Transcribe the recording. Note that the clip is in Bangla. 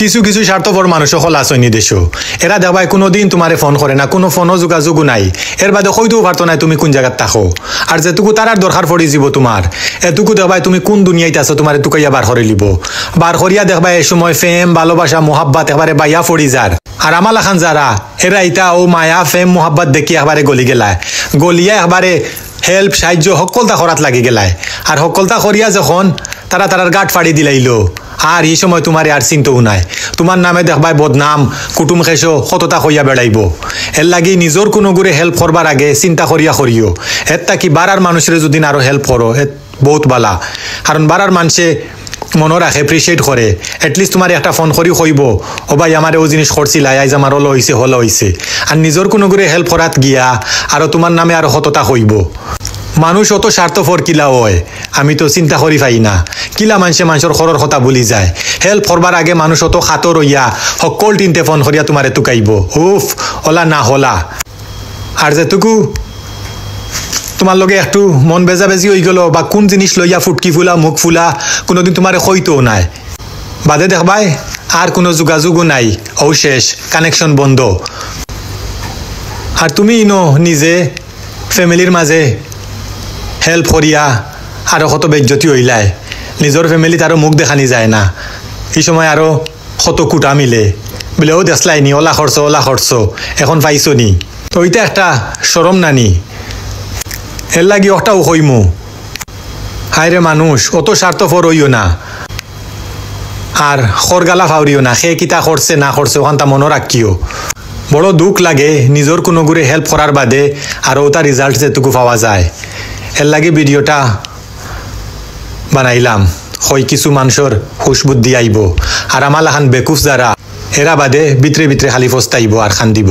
কিছু কিছু স্বার্থপর মানুষ সকল আসনি দেশ এরা দেখবাই কোনোদিন তোমারে ফোন করে না, কোনো ফোনও যোগাযোগও নাই, এর বাদে হইতেও পারতো না তুমি কোন জায়গায় থাকো। আর যেটুকু তার দরকার পড়ি যাব তোমার, এটুকু দেখবাই তুমি কোন দুনিয়াতে আছো তোমার এটুকাইয়া বার করে লিব। বার করিয়া দেখবাই এই সময় ফেম ভালোবাসা মোহাব্বত একবারে বাইয়া ফড়ি যার। আর আমাল খান যারা এরা ইটা ও মায়া ফেম মোহাব্বত দেখি একবারে গলি গেলায়, গলিয়া একবারে হেল্প সাহায্য সকলতা করাত লাগি গেলায়। আর সকলতা করিয়া যখন তারা তারার গাঁট ফাড়ি দিলাইলো, আর এই সময় তোমার আর চিন্তাও নাই, তোমার নামে দেখবাই বদনাম কুটুম খেসো কতটা হইয়া বেড়াইব। এর লাগি নিজের কোনো গুড়ে হেল্প করবার আগে চিন্তা করিয়া করিও। এর তাকি বারার মানুষের যদি আরো হেল্প করো বহুত বালা, কারণ বারার মানুষে মনে রাখে এপ্রিসিয়েট করে। এটলিস্ট তোমার একটা ফোন করি কইব ও ভাই আমার ও জিনিস করছিল আইজ আমার হলো হইছে। আর নিজের কোনো করে হেল্প করাত গিয়া আরো তোমার নামে আরো হততা হইব। মানুষ অত স্বার্থপর কিলা হয় আমি তো চিন্তা করি পাই না। কিলা মানুষের খরর কথা বলি যায়। হেল্প করবার আগে মানুষ অত খাতর হইয়া সকল তিনটে ফোন করিয়া তোমারে তুকাইব। উফ ওলা না হলা। আর যেটুকু তোমার লগে একটু মন বেজাবেজি হয়ে গেল বা কোন জিনিস লইয়া ফুটকি ফুলা মুখ ফুলা কোনোদিন তোমারে হইতেও নাই, বাদে দেখবাই আর কোনো যোগাযোগও নাই, ও শেষ, কানেকশন বন্ধ। আর তুমি ইনো নিজে ফ্যামিলির মাঝে হেল্প করিয়া আরো কত বেজ্জতি হইলায়, নিজের ফ্যামিলিত আরো মুখ দেখানি যায় না। এই সময় আরো কত কুটা মিলে বলে ও দেখলাইনি ওলা খরচ এখন পাইছো নি, তো ওইটা একটা সরম নানি। এর লাগি ওটাও হইমু হায়রে মানুষ অত স্বার্থপর হইও না, আর খরগালা ফাউরিও না। সে কিতা করছে না করছে ওখানটা মনে রাখিও। বড় দুঃখ লাগে নিজের কোনো গুড়ে হেল্প করার বাদে আর ওটা রেজাল্ট যেটুকু পাওয়া যায়। এর লাগে ভিডিওটা বানাইলাম, হয় কিছু মানুষের হুশ বুদ্ধি আইব। আর আমার লাখান বেকুফ যারা এরা বাদে ভিতরে ভিতরে খালি ফস্তাইব আর খান দিব।